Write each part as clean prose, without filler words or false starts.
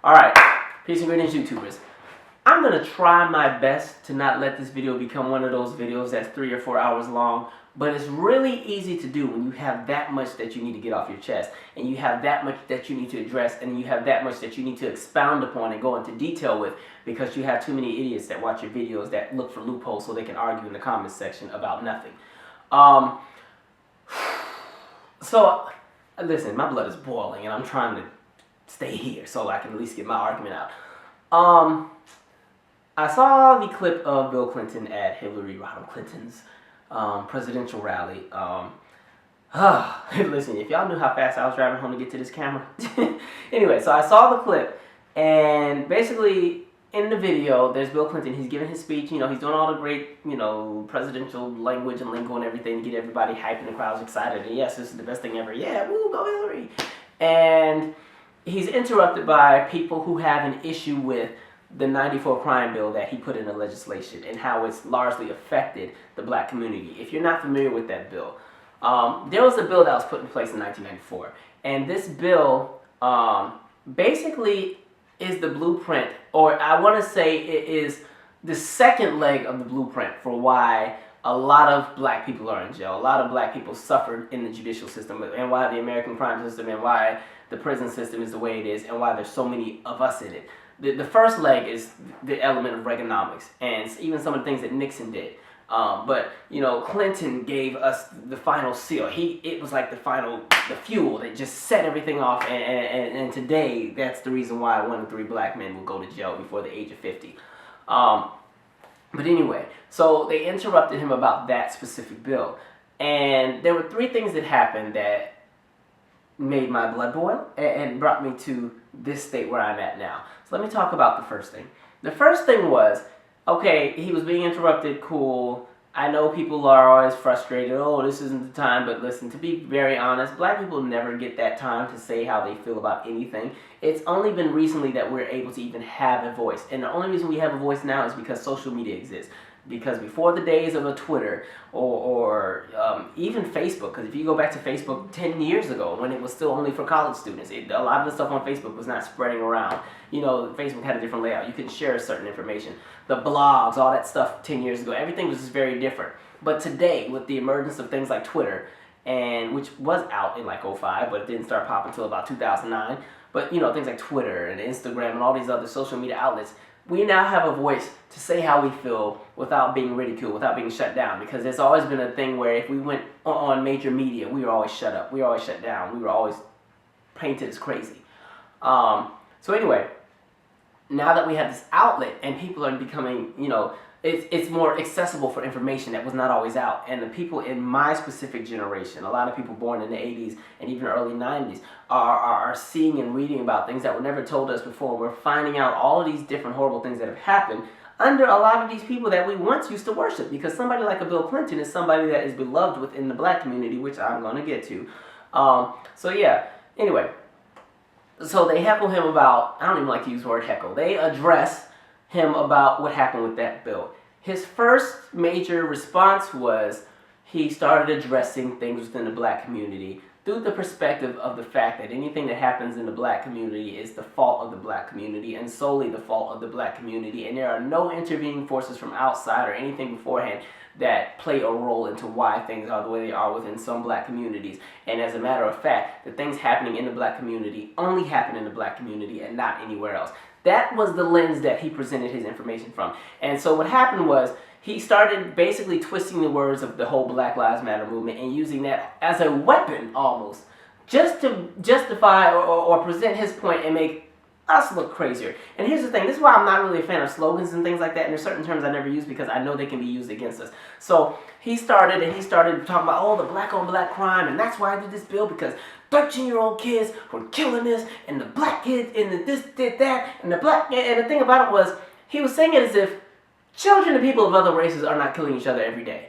Alright, peace and greetings, YouTubers. I'm going to try my best to not let this video become one of those videos that's 3 or 4 hours long, but it's really easy to do when you have that much that you need to get off your chest, and you have that much that you need to address, and you have that much that you need to expound upon and go into detail with, because you have too many idiots that watch your videos that look for loopholes so they can argue in the comments section about nothing. So, listen, my blood is boiling, and I'm trying to stay here so I can at least get my argument out. I saw the clip of Bill Clinton at Hillary Rodham Clinton's presidential rally. Listen, if y'all knew how fast I was driving home to get to this camera. Anyway, so I saw the clip, and basically in the video, there's Bill Clinton. He's giving his speech. You know, he's doing all the great, presidential language and lingo and everything to get everybody hyped and the crowd's excited. And yes, this is the best thing ever. Yeah, woo, go Hillary. And he's interrupted by people who have an issue with the 94 crime bill that he put into legislation and how it's largely affected the black community. If you're not familiar with that bill, there was a bill that was put in place in 1994. And this bill basically is the blueprint, or I want to say it is the second leg of the blueprint for why a lot of black people are in jail. A lot of black people suffered in the judicial system, and why the American crime system, and why the prison system is the way it is, and why there's so many of us in it. The first leg is the element of Reaganomics, and even some of the things that Nixon did. But Clinton gave us the final seal. It was like the fuel that just set everything off. And today, that's the reason why 1 in 3 black men will go to jail before the age of 50. But anyway, so they interrupted him about that specific bill, and there were 3 things that happened that made my blood boil and brought me to this state where I'm at now. So let me talk about the first thing. The first thing was, okay, he was being interrupted, cool. I know people are always frustrated, oh, this isn't the time, but listen, to be very honest, black people never get that time to say how they feel about anything. It's only been recently that we're able to even have a voice. And the only reason we have a voice now is because social media exists. Because before the days of a Twitter or even Facebook, because if you go back to Facebook 10 years ago when it was still only for college students, a lot of the stuff on Facebook was not spreading around. Facebook had a different layout. You could share certain information. The blogs, all that stuff 10 years ago, everything was just very different. But today, with the emergence of things like Twitter, and which was out in like 2005, but it didn't start popping until about 2009. But things like Twitter and Instagram and all these other social media outlets, we now have a voice to say how we feel without being ridiculed, without being shut down. Because there's always been a thing where if we went on major media, we were always shut up. We were always shut down. We were always painted as crazy. So anyway, now that we have this outlet and people are becoming, it's more accessible for information that was not always out. And the people in my specific generation, a lot of people born in the 80s and even early 90s, are seeing and reading about things that were never told us before. We're finding out all of these different horrible things that have happened under a lot of these people that we once used to worship. Because somebody like a Bill Clinton is somebody that is beloved within the black community, which I'm going to get to. So yeah, anyway. So they heckle him about, I don't even like to use the word heckle. They address him about what happened with that bill. His first major response was he started addressing things within the black community through the perspective of the fact that anything that happens in the black community is the fault of the black community and solely the fault of the black community, and there are no intervening forces from outside or anything beforehand that play a role into why things are the way they are within some black communities. And as a matter of fact, the things happening in the black community only happen in the black community and not anywhere else. That was the lens that he presented his information from. And so what happened was he started basically twisting the words of the whole Black Lives Matter movement and using that as a weapon almost, just to justify or present his point and make us look crazier. And here's the thing, this is why I'm not really a fan of slogans and things like that, and there's certain terms I never use because I know they can be used against us. So he started talking about, oh, the black on black crime, and that's why I did this bill, because 13-year-old kids were killing this, and the black kids, and the this did that, and the black, and the thing about it was, he was saying it as if children and people of other races are not killing each other every day.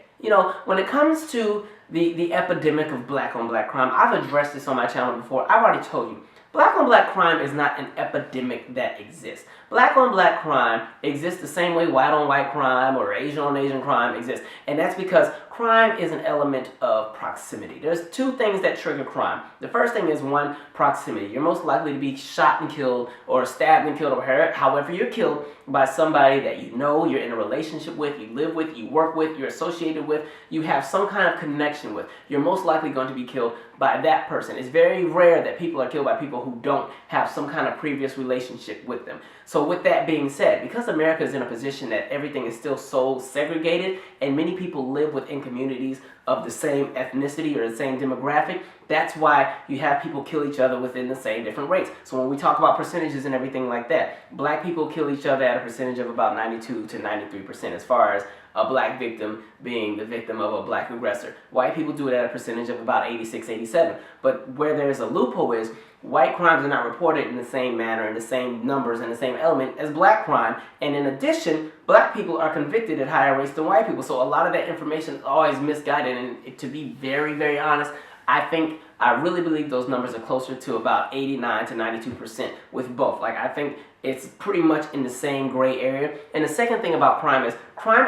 When it comes to the epidemic of black on black crime, I've addressed this on my channel before. I've already told you. Black on black crime is not an epidemic that exists. Black on black crime exists the same way white on white crime or Asian on Asian crime exists. And that's because crime is an element of proximity. There's two things that trigger crime. The first thing is, one, proximity. You're most likely to be shot and killed, or stabbed and killed, or however you're killed, by somebody that you know, you're in a relationship with, you live with, you work with, you're associated with, you have some kind of connection with. You're most likely going to be killed by that person. It's very rare that people are killed by people who don't have some kind of previous relationship with them. So with that being said, because America is in a position that everything is still so segregated, and many people live within communities of the same ethnicity or the same demographic, that's why you have people kill each other within the same different rates. So when we talk about percentages and everything like that, black people kill each other at a percentage of about 92 to 93% as far as a black victim being the victim of a black aggressor. White people do it at a percentage of about 86, 87. But where there's a loophole is, white crimes are not reported in the same manner, in the same numbers, in the same element as black crime. And in addition, black people are convicted at higher rates than white people. So a lot of that information is always misguided. And to be very, very honest, I really believe those numbers are closer to about 89 to 92% with both. Like, I think it's pretty much in the same gray area. And the second thing about crime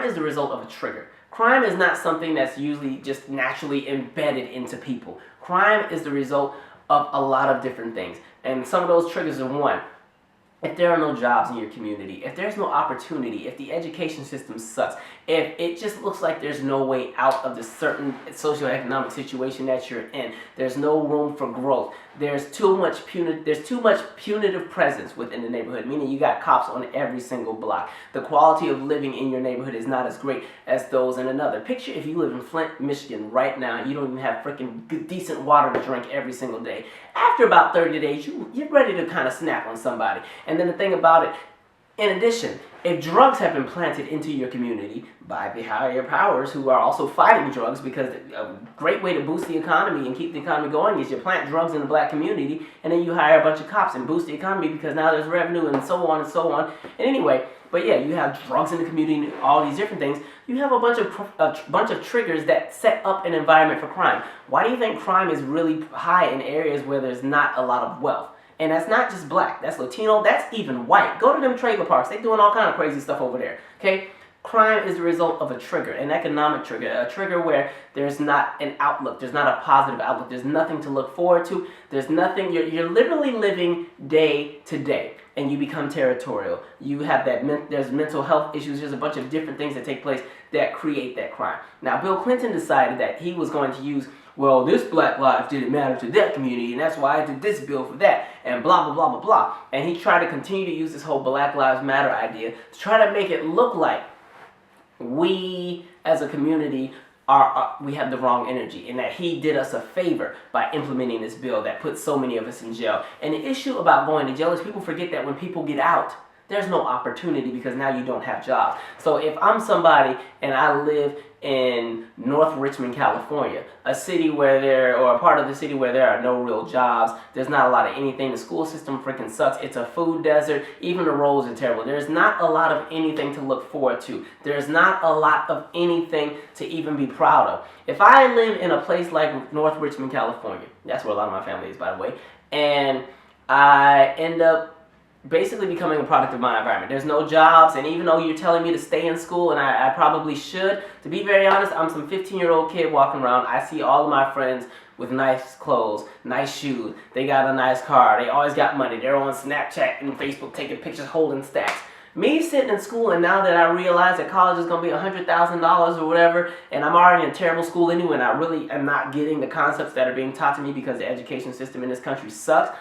is the result of a trigger. Crime is not something that's usually just naturally embedded into people. Crime is the result of a lot of different things. And some of those triggers are, one, if there are no jobs in your community, if there's no opportunity, if the education system sucks, if it just looks like there's no way out of the certain socioeconomic situation that you're in, there's no room for growth, there's too much punitive presence within the neighborhood, meaning you got cops on every single block. The quality of living in your neighborhood is not as great as those in another. Picture if you live in Flint, Michigan right now, and you don't even have freaking decent water to drink every single day. After about 30 days, you're ready to kind of snap on somebody. And then the thing about it, in addition, if drugs have been planted into your community by the higher powers who are also fighting drugs, because a great way to boost the economy and keep the economy going is you plant drugs in the black community, and then you hire a bunch of cops and boost the economy because now there's revenue and so on and so on. And anyway, but yeah, you have drugs in the community, all these different things. You have a bunch of triggers that set up an environment for crime. Why do you think crime is really high in areas where there's not a lot of wealth? And that's not just black, that's Latino, that's even white. Go to them trailer parks, they're doing all kind of crazy stuff over there, okay? Crime is the result of a trigger, an economic trigger, a trigger where there's not an outlook, there's not a positive outlook, there's nothing to look forward to, there's nothing, you're literally living day to day, and you become territorial. You have there's mental health issues, there's a bunch of different things that take place that create that crime. Now, Bill Clinton decided that he was going to use, well, this black life didn't matter to that community, and that's why I did this bill for that, and blah, blah, blah, blah, blah. And he tried to continue to use this whole Black Lives Matter idea to try to make it look like we, as a community, we have the wrong energy, and that he did us a favor by implementing this bill that put so many of us in jail. And the issue about going to jail is people forget that when people get out, there's no opportunity because now you don't have jobs. So if I'm somebody and I live in North Richmond, California, a part of the city where there are no real jobs, there's not a lot of anything, the school system freaking sucks, it's a food desert, even the roads are terrible, there's not a lot of anything to look forward to, there's not a lot of anything to even be proud of. If I live in a place like North Richmond, California, that's where a lot of my family is, by the way, and I end up basically becoming a product of my environment. There's no jobs, and even though you're telling me to stay in school, and I probably should, to be very honest, I'm some 15-year-old kid walking around. I see all of my friends with nice clothes, nice shoes, they got a nice car, they always got money, they're on Snapchat and Facebook taking pictures, holding stacks. Me sitting in school, and now that I realize that college is going to be $100,000 or whatever, and I'm already in a terrible school anyway, and I really am not getting the concepts that are being taught to me because the education system in this country sucks,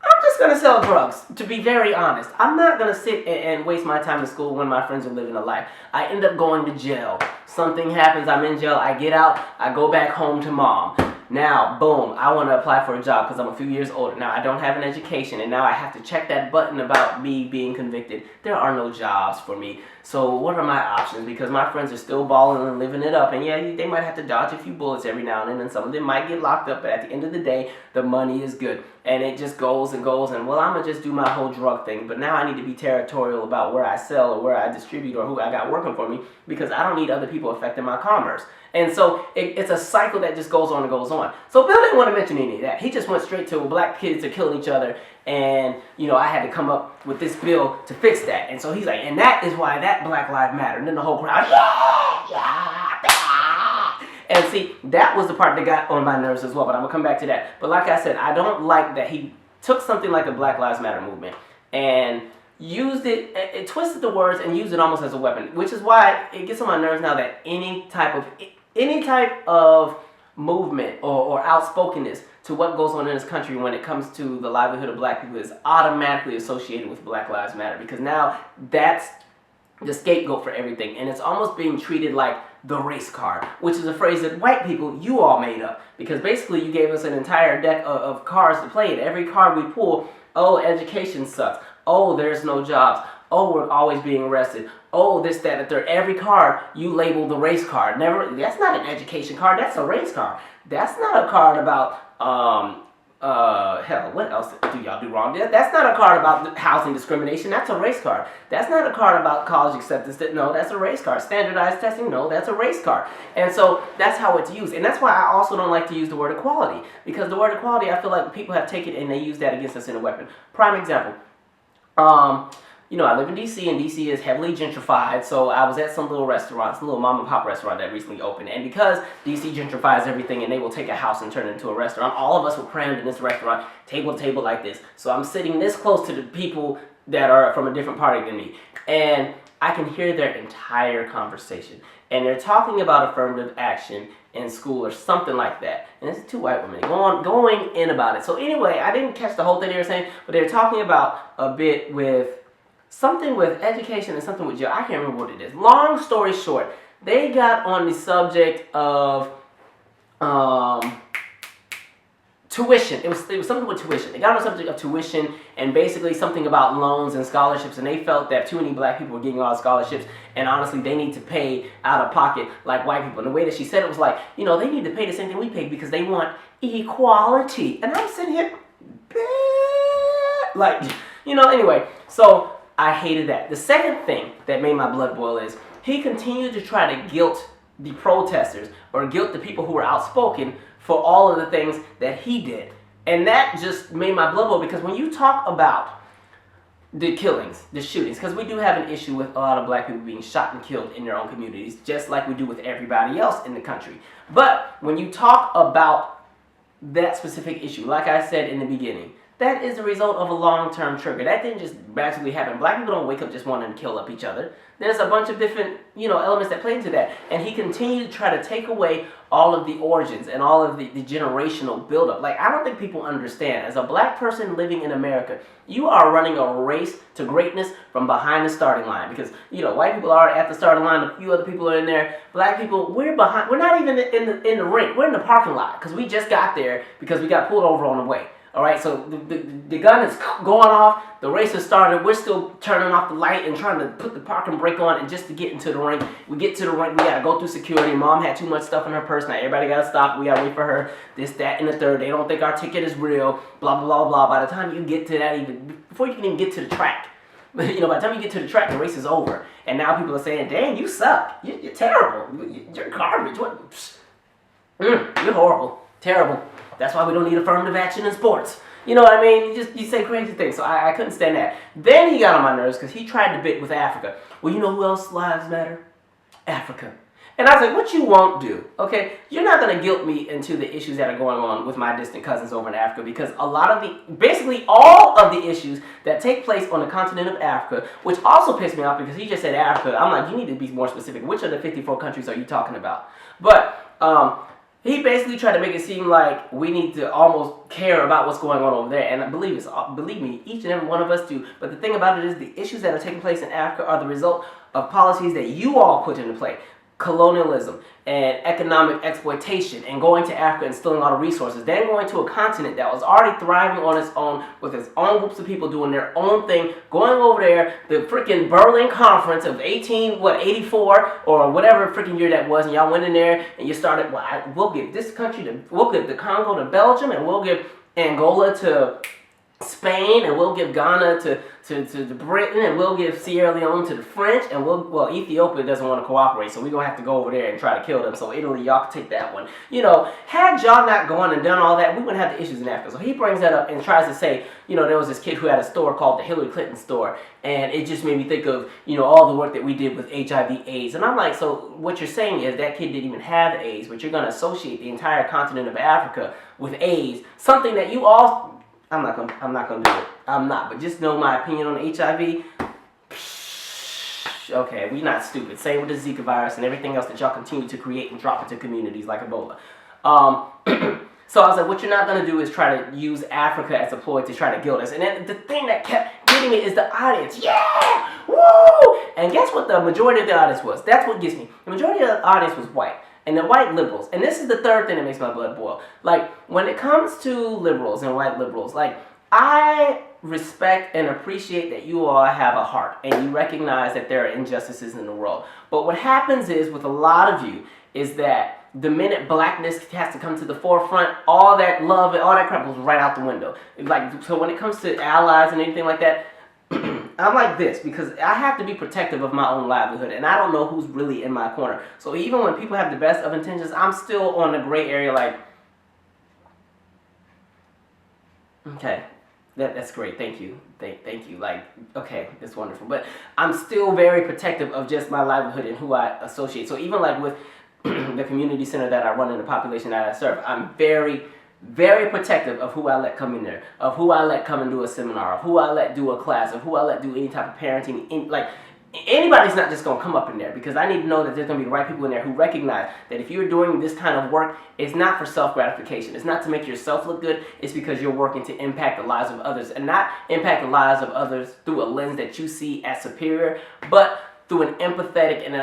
I'm just going to sell drugs, to be very honest. I'm not going to sit and waste my time in school when my friends are living a life. I end up going to jail. Something happens, I'm in jail, I get out, I go back home to mom. Now, boom, I want to apply for a job because I'm a few years older. Now, I don't have an education, and now I have to check that button about me being convicted. There are no jobs for me. So what are my options? Because my friends are still balling and living it up, and yeah, they might have to dodge a few bullets every now and then, and some of them might get locked up, but at the end of the day, the money is good. And it just goes and goes, and well, I'm going to just do my whole drug thing, but now I need to be territorial about where I sell or where I distribute or who I got working for me, because I don't need other people affecting my commerce. And so it's a cycle that just goes on and goes on. So Bill didn't want to mention any of that. He just went straight to black kids are killing each other, and I had to come up with this bill to fix that. And so he's like, and that is why that Black Lives Matter. And then the whole crowd, And see, that was the part that got on my nerves as well, but I'm going to come back to that. But like I said, I don't like that he took something like the Black Lives Matter movement and used it twisted the words and used it almost as a weapon, which is why it gets on my nerves now that any type of movement or outspokenness to what goes on in this country when it comes to the livelihood of black people is automatically associated with Black Lives Matter, because now that's the scapegoat for everything, and it's almost being treated like the race card, which is a phrase that white people, you all made up, because basically you gave us an entire deck of cards to play, and every card we pull, oh, education sucks, oh, there's no jobs, oh, we're always being arrested, oh, this, that, and the third. Every card you label the race card. Never. That's not an education card. That's a race card. That's not a card about hell, what else do y'all do wrong? That's not a card about housing discrimination. That's a race card. That's not a card about college acceptance. No, that's a race card. Standardized testing. No, that's a race card. And so that's how it's used. And that's why I also don't like to use the word equality, because the word equality, I feel like people have taken and they use that against us in a weapon. Prime example. You know, I live in D.C., and D.C. is heavily gentrified, so I was at some little restaurant, some little mom-and-pop restaurant that recently opened, and because D.C. gentrifies everything and they will take a house and turn it into a restaurant, all of us were crammed in this restaurant, table to table like this, so I'm sitting this close to the people that are from a different party than me, and I can hear their entire conversation, and they're talking about affirmative action in school or something like that, and it's two white women going in about it. So anyway, I didn't catch the whole thing they were saying, but they were talking about a bit with something with education and something with jail. I can't remember what it is. Long story short, they got on the subject of tuition. It was something with tuition. They got on the subject of tuition and basically something about loans and scholarships, and they felt that too many black people were getting all the scholarships, and honestly they need to pay out of pocket like white people. And the way that she said it was like, you know, they need to pay the same thing we pay because they want equality. And I'm sitting here, like, you know, anyway, so I hated that. The second thing that made my blood boil is he continued to try to guilt the protesters or guilt the people who were outspoken for all of the things that he did. And that just made my blood boil, because when you talk about the killings, the shootings, because we do have an issue with a lot of black people being shot and killed in their own communities, just like we do with everybody else in the country. But when you talk about that specific issue, like I said in the beginning, that is the result of a long-term trigger. That didn't just magically happen. Black people don't wake up just wanting to kill up each other. There's a bunch of different, you know, elements that play into that. And he continued to try to take away all of the origins and all of the generational buildup. Like, I don't think people understand. As a black person living in America, you are running a race to greatness from behind the starting line. Because, you know, white people are at the starting line. A few other people are in there. Black people, we're behind. We're not even in the rink. We're in the parking lot because we just got there because we got pulled over on the way. All right, so the gun is going off, the race has started, we're still turning off the light and trying to put the parking brake on, and just to get into the ring. We get to the ring, we gotta go through security. Mom had too much stuff in her purse, now everybody gotta stop, we gotta wait for her, this, that, and the third. They don't think our ticket is real, blah, blah, blah, blah. By the time you get to that, even before you can even get to the track, you know, by the time you get to the track, the race is over. And now people are saying, dang, you suck, you're terrible, you're garbage, you're horrible, terrible. That's why we don't need affirmative action in sports. You know what I mean? You say crazy things. So I couldn't stand that. Then he got on my nerves because he tried to bit with Africa. Well, you know who else lives matter? Africa. And I was like, what you won't do, okay? You're not going to guilt me into the issues that are going on with my distant cousins over in Africa, because a lot of basically all of the issues that take place on the continent of Africa, which also pissed me off because he just said Africa. I'm like, you need to be more specific. Which of the 54 countries are you talking about? But, he basically tried to make it seem like we need to almost care about what's going on over there. And believe me, each and every one of us do. But the thing about it is the issues that are taking place in Africa are the result of policies that you all put into play. Colonialism and economic exploitation, and going to Africa and stealing all the resources, then going to a continent that was already thriving on its own with its own groups of people doing their own thing, going over there, the freaking Berlin Conference of 84 or whatever freaking year that was, and y'all went in there and you started, well, we'll give this country, we'll give the Congo to Belgium, and we'll give Angola to Spain, and we'll give Ghana to Britain, and we'll give Sierra Leone to the French, and well, Ethiopia doesn't want to cooperate, so we're going to have to go over there and try to kill them. So Italy, y'all can take that one. Had y'all not gone and done all that, we wouldn't have the issues in Africa. So he brings that up and tries to say, there was this kid who had a store called the Hillary Clinton store, and it just made me think of, all the work that we did with HIV/AIDS. And I'm like, so what you're saying is that kid didn't even have AIDS, but you're going to associate the entire continent of Africa with AIDS, something that you all... I'm not gonna do it. I'm not. But just know my opinion on HIV. Okay, we not stupid. Same with the Zika virus and everything else that y'all continue to create and drop into communities like Ebola. So I was like, what you're not gonna do is try to use Africa as a ploy to try to guilt us. And then the thing that kept getting me is the audience. Yeah, woo! And guess what the majority of the audience was? That's what gets me. The majority of the audience was white. And the white liberals, and this is the third thing that makes my blood boil. Like, when it comes to liberals and white liberals, like, I respect and appreciate that you all have a heart and you recognize that there are injustices in the world. But what happens is, with a lot of you, is that the minute blackness has to come to the forefront, all that love and all that crap goes right out the window. Like, so when it comes to allies and anything like that, I'm like this because I have to be protective of my own livelihood, and I don't know who's really in my corner. So even when people have the best of intentions, I'm still on the gray area like, okay, that's great, thank you. Thank you. Like, okay, that's wonderful. But I'm still very protective of just my livelihood and who I associate. So even like with the community center that I run and the population that I serve, I'm very protective of who I let come in there, of who I let come and do a seminar, of who I let do a class, of who I let do any type of parenting. Like, anybody's not just going to come up in there, because I need to know that there's going to be the right people in there who recognize that if you're doing this kind of work, it's not for self-gratification. It's not to make yourself look good. It's because you're working to impact the lives of others, and not impact the lives of others through a lens that you see as superior, but through an empathetic and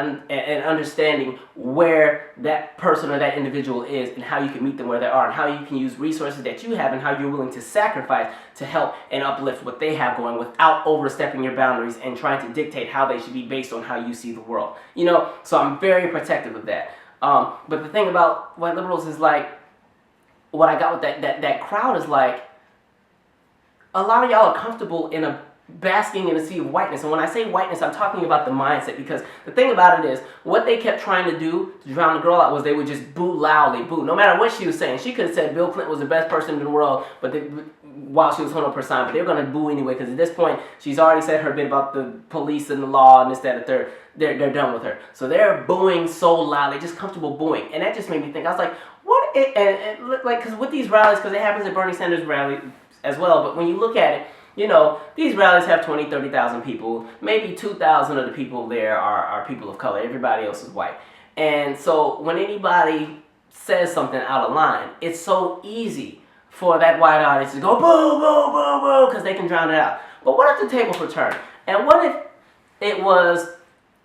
understanding where that person or that individual is and how you can meet them where they are and how you can use resources that you have and how you're willing to sacrifice to help and uplift what they have going without overstepping your boundaries and trying to dictate how they should be based on how you see the world. So I'm very protective of that. But the thing about white liberals is like, what I got with that crowd is like, a lot of y'all are comfortable in a basking in a sea of whiteness. And when I say whiteness, I'm talking about the mindset, because the thing about it is, what they kept trying to do to drown the girl out was they would just boo loudly, boo, no matter what she was saying. She could have said Bill Clinton was the best person in the world, but while she was holding up her sign, but they were going to boo anyway, because at this point, she's already said her bit about the police and the law and this, that, and the third. They're done with her. So they're booing so loud, they're just comfortable booing. And that just made me think, I was like, what, and like, because with these rallies, because it happens at Bernie Sanders' rally as well, but when you look at it, these rallies have 20, 30,000 people. Maybe 2,000 of the people there are people of color. Everybody else is white. And so when anybody says something out of line, it's so easy for that white audience to go boo, boo, boo, boo, because they can drown it out. But what if the tables were turned? And what if it was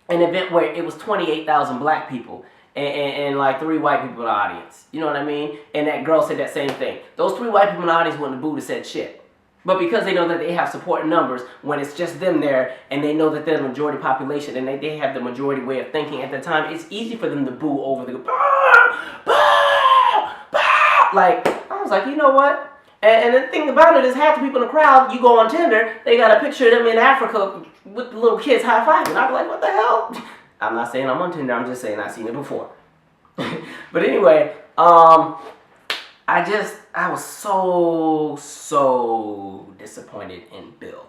an event where it was 28,000 black people and like 3 white people in the audience? You know what I mean? And that girl said that same thing. Those 3 white people in the audience wouldn't have booed and said shit. But because they know that they have support in numbers, when it's just them there, and they know that they're the majority population, and they have the majority way of thinking at the time, it's easy for them to boo over the bah, bah, bah. Like, I was like, you know what? And the thing about it is, half the people in the crowd, you go on Tinder, they got a picture of them in Africa with the little kids high-fiving. I'd be like, what the hell? I'm not saying I'm on Tinder, I'm just saying I've seen it before. But anyway, I was so disappointed in Bill.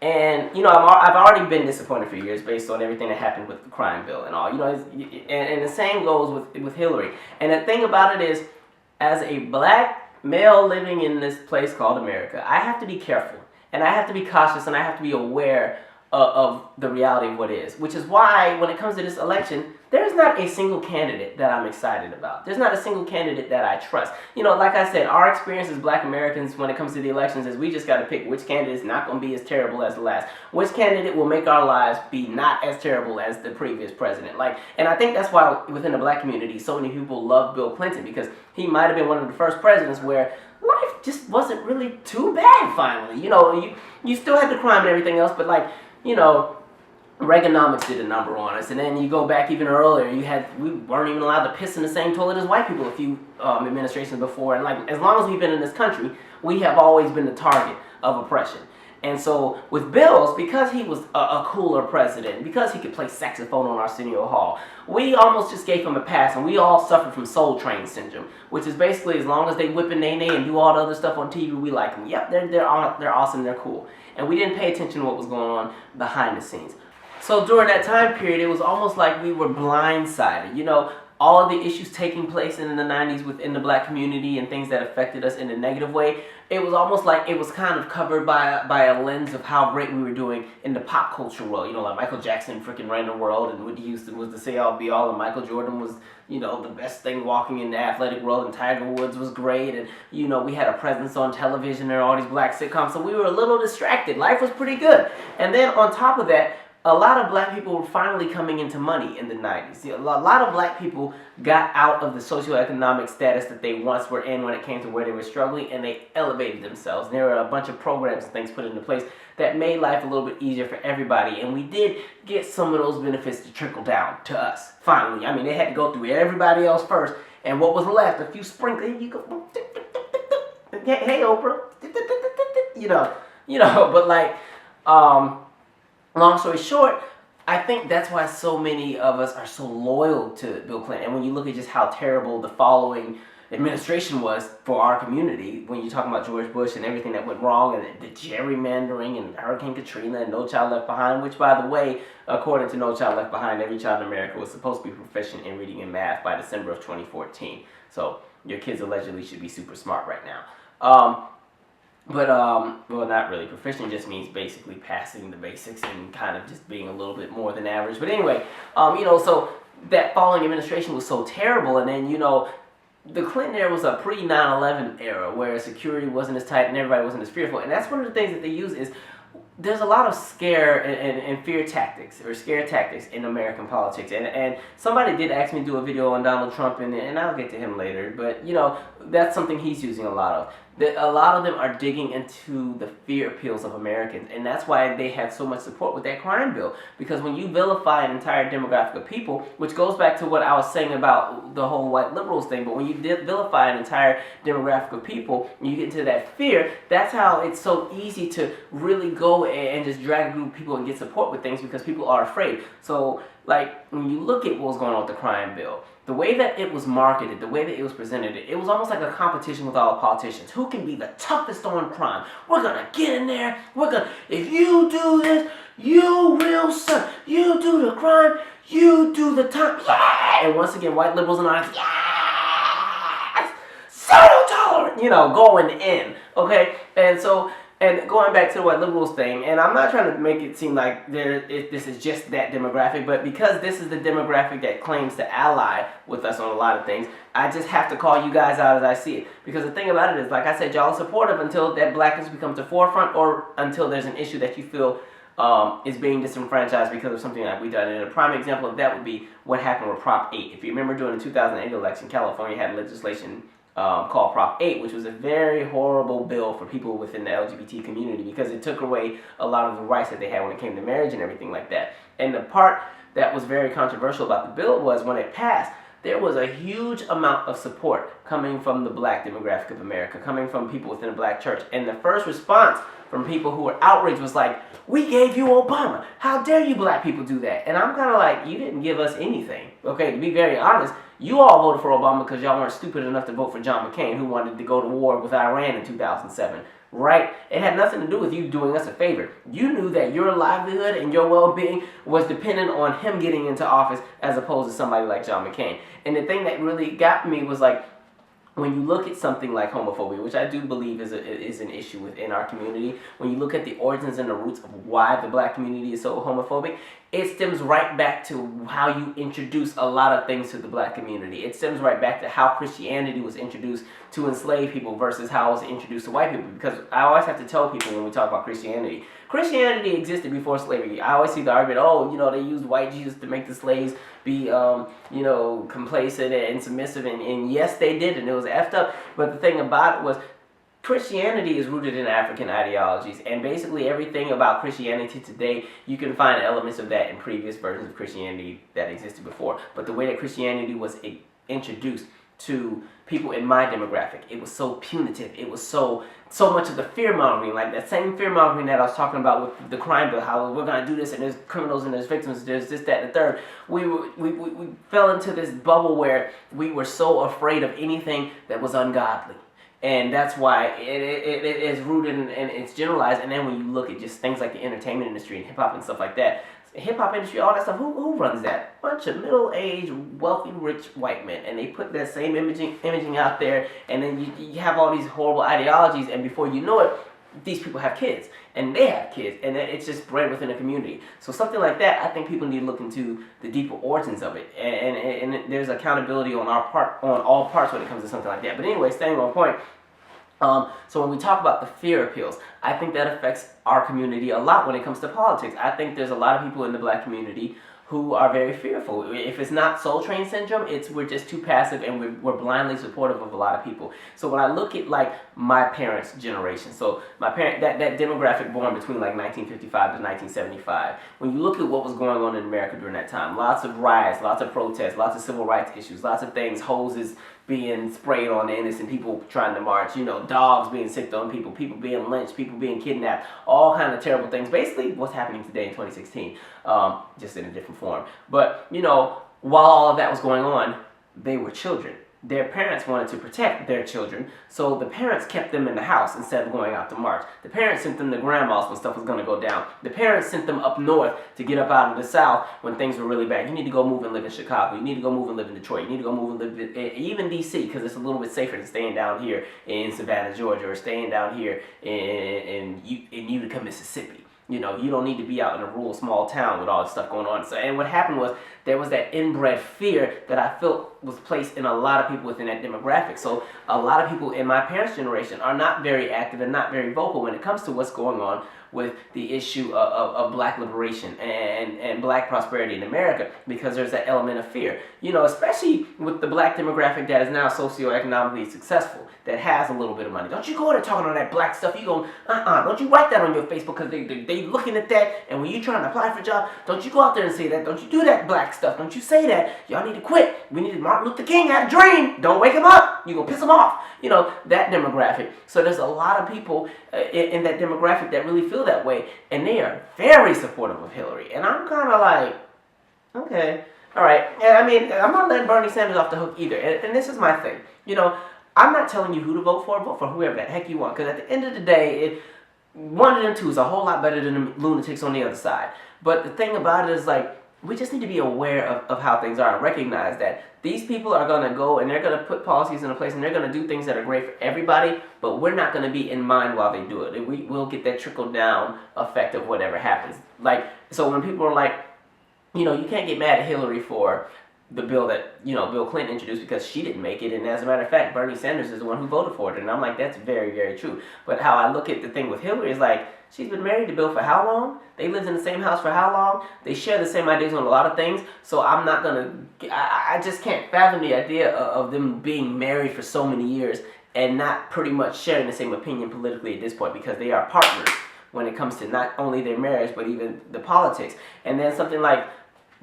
And, I've already been disappointed for years based on everything that happened with the crime bill and all. And the same goes with Hillary. And the thing about it is, as a black male living in this place called America, I have to be careful. And I have to be cautious, and I have to be aware of the reality of what is. Which is why, when it comes to this election, there's not a single candidate that I'm excited about. There's not a single candidate that I trust. Like I said, our experience as black Americans when it comes to the elections is we just got to pick which candidate is not going to be as terrible as the last. Which candidate will make our lives be not as terrible as the previous president. And I think that's why within the black community, so many people love Bill Clinton, because he might have been one of the first presidents where life just wasn't really too bad finally. You still had the crime and everything else, but Reaganomics did a number on us, and then you go back even earlier. We weren't even allowed to piss in the same toilet as white people a few administrations before, and like as long as we've been in this country, we have always been the target of oppression. And so with Bills, because he was a cooler president, because he could play saxophone on Arsenio Hall, we almost just gave him a pass, and we all suffered from Soul Train syndrome, which is basically as long as they whip and nay and do all the other stuff on TV, we like them. Yep, they're awesome, they're cool, and we didn't pay attention to what was going on behind the scenes. So during that time period, it was almost like we were blindsided. You know, all of the issues taking place in the 90s within the black community and things that affected us in a negative way, it was almost like it was kind of covered by a lens of how great we were doing in the pop culture world. You know, like Michael Jackson freaking ran the world, and Whitney Houston was the say-all be-all, and Michael Jordan was, you know, the best thing walking in the athletic world, and Tiger Woods was great, and, you know, we had a presence on television and all these black sitcoms, so we were a little distracted. Life was pretty good. And then on top of that, a lot of black people were finally coming into money in the 90s. A lot of black people got out of the socioeconomic status that they once were in when it came to where they were struggling, and they elevated themselves. There were a bunch of programs and things put into place that made life a little bit easier for everybody, and we did get some of those benefits to trickle down to us, finally. I mean, they had to go through everybody else first, and what was left, a few sprinkles, you go, hey Oprah, you know, but like, long story short, I think that's why so many of us are so loyal to Bill Clinton. And when you look at just how terrible the following administration was for our community, when you're talking about George Bush and everything that went wrong, and the gerrymandering and Hurricane Katrina and No Child Left Behind, which, by the way, according to No Child Left Behind, every child in America was supposed to be proficient in reading and math by December of 2014. So your kids allegedly should be super smart right now. Well, not really. Proficient just means basically passing the basics and kind of just being a little bit more than average. But anyway, you know, so that following administration was so terrible, and then, you know, the Clinton era was a pre-9/11 era where security wasn't as tight and everybody wasn't as fearful. And that's one of the things that they use is there's a lot of scare and fear tactics, or scare tactics in American politics. And somebody did ask me to do a video on Donald Trump, and I'll get to him later. But, you know, that's something he's using a lot of. A lot of them are digging into the fear appeals of Americans, and that's why they have so much support with that crime bill. Because when you vilify an entire demographic of people, which goes back to what I was saying about the whole white liberals thing, but when you vilify an entire demographic of people, and you get into that fear, that's how it's so easy to really go and just drag a group of people and get support with things, because people are afraid. So, like, when you look at what was going on with the crime bill, the way that it was marketed, the way that it was presented, it was almost like a competition with all the politicians. Who can be the toughest on crime? We're going to get in there. If you do this, you will serve. You do the crime, you do the time. Yeah! And once again, white liberals and I, yes! Zero tolerance! You know, going in, okay? And going back to the white liberals thing, and I'm not trying to make it seem like this is just that demographic, but because this is the demographic that claims to ally with us on a lot of things, I just have to call you guys out as I see it. Because the thing about it is, like I said, y'all are supportive until that blackness becomes the forefront, or until there's an issue that you feel is being disenfranchised because of something that we've done. And a prime example of that would be what happened with Prop 8. If you remember, during the 2008 election, California had legislation called Prop 8, which was a very horrible bill for people within the LGBT community, because it took away a lot of the rights that they had when it came to marriage and everything like that. And the part that was very controversial about the bill was when it passed, there was a huge amount of support coming from the black demographic of America, coming from people within the black church. And the first response from people who were outraged was like, "We gave you Obama. How dare you black people do that?" And I'm kind of like, you didn't give us anything. Okay, to be very honest, you all voted for Obama because y'all weren't stupid enough to vote for John McCain, who wanted to go to war with Iran in 2007. Right? It had nothing to do with you doing us a favor. You knew that your livelihood and your well-being was dependent on him getting into office, as opposed to somebody like John McCain. And the thing that really got me was like, when you look at something like homophobia, which I do believe is an issue within our community, when you look at the origins and the roots of why the black community is so homophobic, it stems right back to how you introduce a lot of things to the black community. It stems right back to how Christianity was introduced to enslave people versus how it was introduced to white people. Because I always have to tell people when we talk about Christianity, Christianity existed before slavery. I always see the argument, oh, you know, they used white Jesus to make the slaves be, you know, complacent and submissive. And yes, they did, and it was effed up. But the thing about it was, Christianity is rooted in African ideologies, and basically everything about Christianity today, you can find elements of that in previous versions of Christianity that existed before. But the way that Christianity was introduced to people in my demographic, it was so punitive. It was so much of the fear mongering, like that same fear mongering that I was talking about with the crime bill. How we're gonna do this, and there's criminals and there's victims, there's this, that, and the third. We fell into this bubble where we were so afraid of anything that was ungodly. And that's why it is rooted and it's generalized. And then when you look at just things like the entertainment industry and hip-hop and stuff like that, hip-hop industry, all that stuff, who runs that? Bunch of middle-aged, wealthy, rich white men. And they put that same imaging out there, and then you have all these horrible ideologies, and before you know it, these people have kids, and they have kids, and it's just bred within a community. So something like that, I think people need to look into the deeper origins of it, and there's accountability on our part, on all parts when it comes to something like that. But anyway, staying on point. So when we talk about the fear appeals, I think that affects our community a lot when it comes to politics. I think there's a lot of people in the black community who are very fearful. If it's not Soul Train syndrome, we're just too passive, and we're blindly supportive of a lot of people. So when I look at like my parents' generation, so my parent, that demographic born between like 1955 to 1975, when you look at what was going on in America during that time, lots of riots, lots of protests, lots of civil rights issues, lots of things, hoses being sprayed on the innocent people trying to march, dogs being sicked on people, people being lynched, people being kidnapped, all kind of terrible things. Basically, what's happening today in 2016, just in a different form. But, while all of that was going on, they were children. Their parents wanted to protect their children, so the parents kept them in the house instead of going out to march. The parents sent them to grandma's when stuff was going to go down. The parents sent them up north to get up out of the South when things were really bad. You need to go move and live in Chicago. You need to go move and live in Detroit. You need to go move and live in even D.C., because it's a little bit safer than staying down here in Savannah, Georgia, or staying down here in Utica, Mississippi. You don't need to be out in a rural small town with all this stuff going on. So, and what happened was there was that inbred fear that I felt was placed in a lot of people within that demographic. So a lot of people in my parents' generation are not very active and not very vocal when it comes to what's going on with the issue of black liberation and black prosperity in America, because there's that element of fear. Especially with the black demographic that is now socioeconomically successful, that has a little bit of money. Don't you go there talking all that black stuff. You go, don't you write that on your Facebook, because they looking at that, and when you trying to apply for a job, don't you go out there and say that. Don't you do that black stuff. Don't you say that. Y'all need to quit. We need Martin Luther King had a dream. Don't wake him up. You gonna piss him off. That demographic. So there's a lot of people in that demographic that really feel that way, and they are very supportive of Hillary. And I'm kind of like, okay, all right. And I mean, I'm not letting Bernie Sanders off the hook either. And this is my thing. I'm not telling you who to vote for. Vote for whoever the heck you want, because at the end of the day, one of them two is a whole lot better than the lunatics on the other side. But the thing about it is, like, we just need to be aware of how things are and recognize that these people are going to go and they're going to put policies into place and they're going to do things that are great for everybody, but we're not going to be in mind while they do it. We'll get that trickle-down effect of whatever happens. Like, so when people are like, you can't get mad at Hillary for the bill that, Bill Clinton introduced because she didn't make it. And as a matter of fact, Bernie Sanders is the one who voted for it. And I'm like, that's very, very true. But how I look at the thing with Hillary is like, she's been married to Bill for how long? They lived in the same house for how long? They share the same ideas on a lot of things. So I'm not going to, I just can't fathom the idea of them being married for so many years and not pretty much sharing the same opinion politically at this point, because they are partners when it comes to not only their marriage, but even the politics. And then something like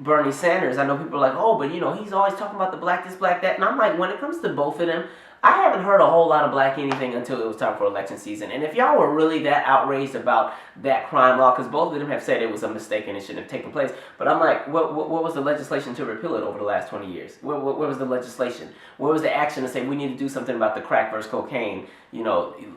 Bernie Sanders, I know people are like, oh, but he's always talking about the black this, black that. And I'm like, when it comes to both of them, I haven't heard a whole lot of black anything until it was time for election season. And if y'all were really that outraged about that crime law, because both of them have said it was a mistake and it shouldn't have taken place, but I'm like, what was the legislation to repeal it over the last 20 years? Where was the legislation? Where was the action to say we need to do something about the crack versus cocaine,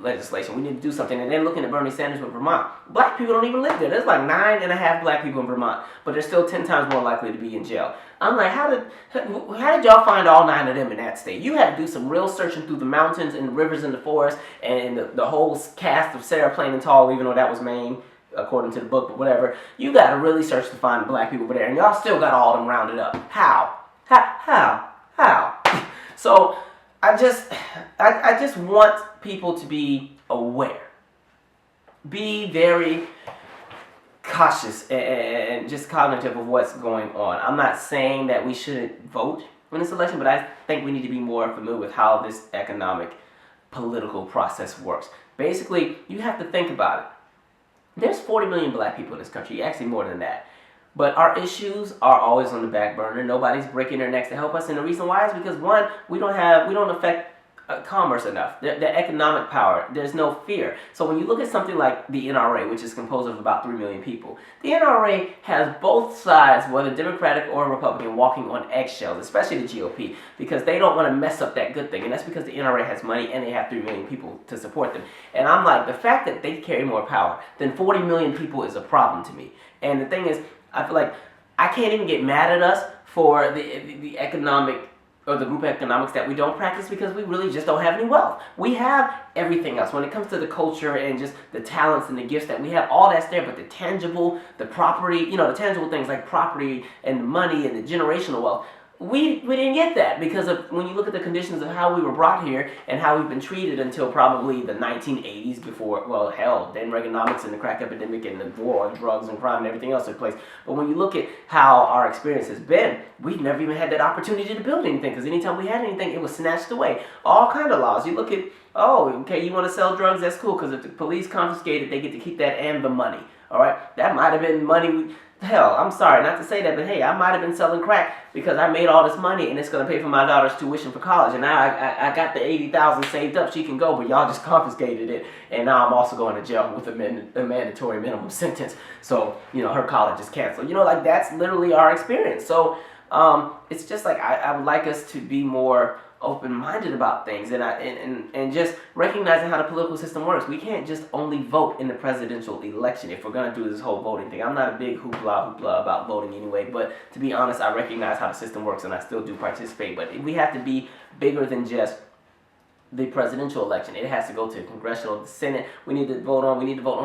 legislation? We need to do something. And then looking at Bernie Sanders with Vermont, black people don't even live there. There's like 9.5 black people in Vermont, but they're still 10 times more likely to be in jail. I'm like, how did y'all find all 9 of them in that state? You had to do some real searching through the mountains and the rivers and the forest and the whole cast of Sarah Plain and Tall, even though that was Maine, according to the book, but whatever. You got to really search to find black people over there, and y'all still got all of them rounded up. How? So I just want people to be aware. Be very cautious and just cognitive of what's going on. I'm not saying that we shouldn't vote in this election, but I think we need to be more familiar with how this economic political process works. Basically, you have to think about it. There's 40 million black people in this country, actually more than that. But our issues are always on the back burner. Nobody's breaking their necks to help us, and the reason why is because, one, we don't affect commerce enough. The economic power, there's no fear. So when you look at something like the NRA, which is composed of about 3 million people, the NRA has both sides, whether Democratic or Republican, walking on eggshells, especially the GOP, because they don't want to mess up that good thing. And that's because the NRA has money and they have 3 million people to support them. And I'm like, the fact that they carry more power than 40 million people is a problem to me. And the thing is, I feel like I can't even get mad at us for the economic or the group economics that we don't practice, because we really just don't have any wealth. We have everything else. When it comes to the culture and just the talents and the gifts that we have, all that's there, but the tangible, the property, the tangible things like property and money and the generational wealth, we didn't get that because of when you look at the conditions of how we were brought here and how we've been treated until probably the 1980s before, well, hell, then Reaganomics and the crack epidemic and the war on drugs and crime and everything else took place. But when you look at how our experience has been, we've never even had that opportunity to build anything, because anytime we had anything, it was snatched away. All kind of laws. You look at, oh, okay, you want to sell drugs, that's cool, because if the police confiscate it, they get to keep that and the money. All right, that might have been money. Hell, I'm sorry not to say that, but hey, I might have been selling crack because I made all this money and it's going to pay for my daughter's tuition for college. And now I got the $80,000 saved up. She can go, but y'all just confiscated it. And now I'm also going to jail with a mandatory minimum sentence. So, her college is canceled. Like that's literally our experience. So it's just like I would like us to be more open-minded about things and just recognizing how the political system works. We can't just only vote in the presidential election if we're going to do this whole voting thing. I'm not a big hoopla about voting anyway, but to be honest, I recognize how the system works and I still do participate. But we have to be bigger than just the presidential election. It has to go to the congressional, the Senate. We need to vote on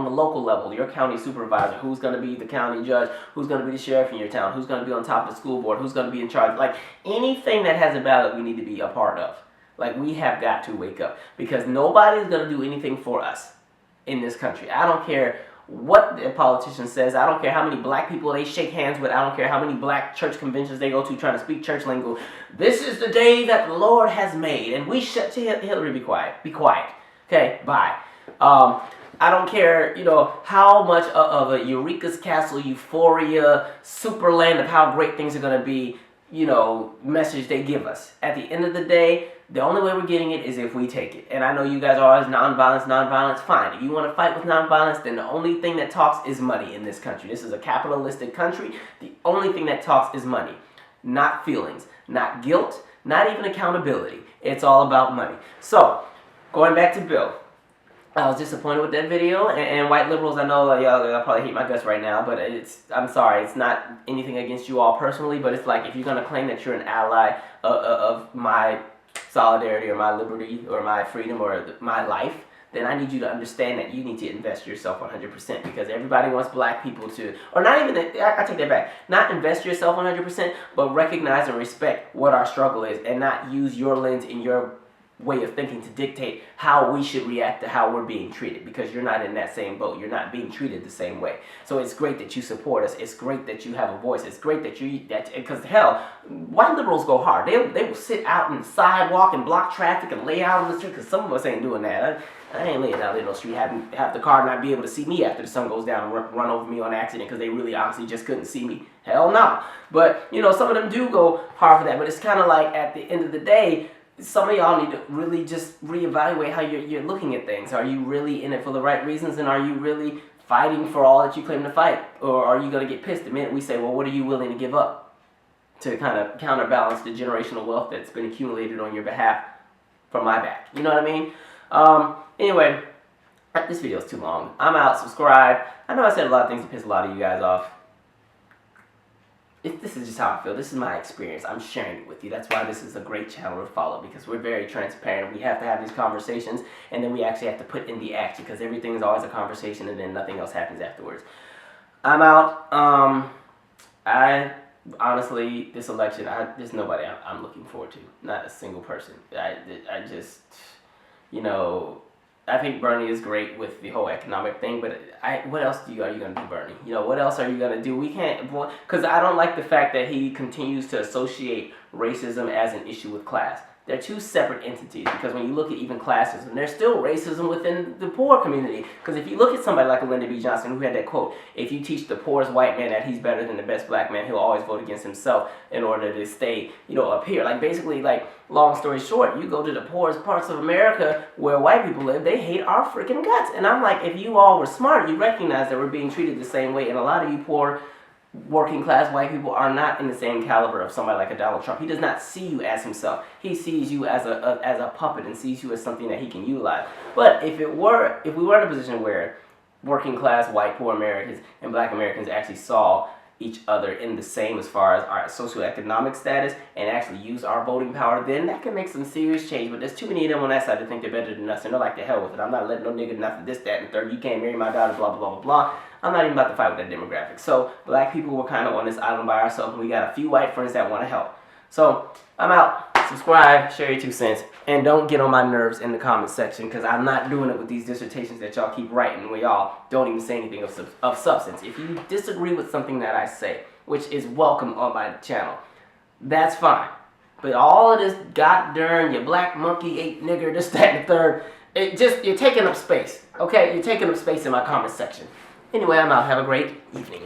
the local level. Your county supervisor, who's going to be the county judge, who's going to be the sheriff in your town, who's going to be on top of the school board, who's going to be in charge. Like anything that has a ballot, we need to be a part of. Like we have got to wake up, because nobody's going to do anything for us in this country. I don't care what the politician says. I don't care how many black people they shake hands with. I don't care how many black church conventions they go to trying to speak church lingo. This is the day that the Lord has made, and we shut Hillary, be quiet. Be quiet. Okay, bye. I don't care, how much of a Eureka's Castle euphoria, super land of how great things are going to be, message they give us. At the end of the day, the only way we're getting it is if we take it. And I know you guys are always nonviolence, fine. If you want to fight with nonviolence, then the only thing that talks is money in this country. This is a capitalistic country. The only thing that talks is money, not feelings, not guilt, not even accountability. It's all about money. So, going back to Bill. I was disappointed with that video, and white liberals, I know y'all probably hate my guts right now, but I'm sorry, it's not anything against you all personally, but it's like if you're going to claim that you're an ally of my solidarity or my liberty or my freedom or my life, then I need you to understand that you need to invest yourself 100%, because everybody wants black people to, or not even, I take that back, not invest yourself 100%, but recognize and respect what our struggle is and not use your lens and your way of thinking to dictate how we should react to how we're being treated, because you're not in that same boat. You're not being treated the same way. So it's great that you support us. It's great that you have a voice. It's great that because hell, white liberals go hard. They will sit out on the sidewalk and block traffic and lay out on the street, because some of us ain't doing that. I ain't laying out in no street, have the car not be able to see me after the sun goes down and run over me on accident because they really honestly just couldn't see me. Hell no. But, some of them do go hard for that. But it's kind of like at the end of the day, some of y'all need to really just reevaluate how you're looking at things. Are you really in it for the right reasons, and are you really fighting for all that you claim to fight? Or are you going to get pissed the minute we say, well, what are you willing to give up to kind of counterbalance the generational wealth that's been accumulated on your behalf from my back? You know what I mean? Anyway, this video is too long. I'm out. Subscribe. I know I said a lot of things to piss a lot of you guys off. This is just how I feel. This is my experience. I'm sharing it with you. That's why this is a great channel to follow, because we're very transparent. We have to have these conversations, and then we actually have to put in the action, because everything is always a conversation and then nothing else happens afterwards. I'm out. I honestly, this election, there's nobody I'm looking forward to. Not a single person. I just, I think Bernie is great with the whole economic thing, but what else are you going to do, Bernie? What else are you going to do? We can't, because I don't like the fact that he continues to associate racism as an issue with class. They're two separate entities, because when you look at even classism, there's still racism within the poor community. Because if you look at somebody like Lyndon B. Johnson, who had that quote, if you teach the poorest white man that he's better than the best black man, he'll always vote against himself in order to stay, up here. Like, basically, like, long story short, you go to the poorest parts of America where white people live, they hate our freaking guts. And I'm like, if you all were smart, you recognize that we're being treated the same way. And a lot of you poor working class white people are not in the same caliber of somebody like a Donald Trump. He does not see you as himself. He sees you as a puppet, and sees you as something that he can utilize. But if we were in a position where working class white poor Americans and black Americans actually saw each other in the same as far as our socioeconomic status and actually use our voting power, then that can make some serious change. But there's too many of them on that side to think they're better than us, and they're like, the hell with it. I'm not letting no nigga nothing, this, that, and third. You can't marry my daughter, blah, blah, blah, blah, blah. I'm not even about to fight with that demographic. So black people were kind of on this island by ourselves, and we got a few white friends that want to help. So I'm out. Subscribe, share your 2 cents, and don't get on my nerves in the comment section, because I'm not doing it with these dissertations that y'all keep writing where y'all don't even say anything of substance. If you disagree with something that I say, which is welcome on my channel, that's fine. But all of this goddamn, you black monkey ate nigger, this, that, and the third, you're taking up space, okay? You're taking up space in my comment section. Anyway, I'm out. Have a great evening.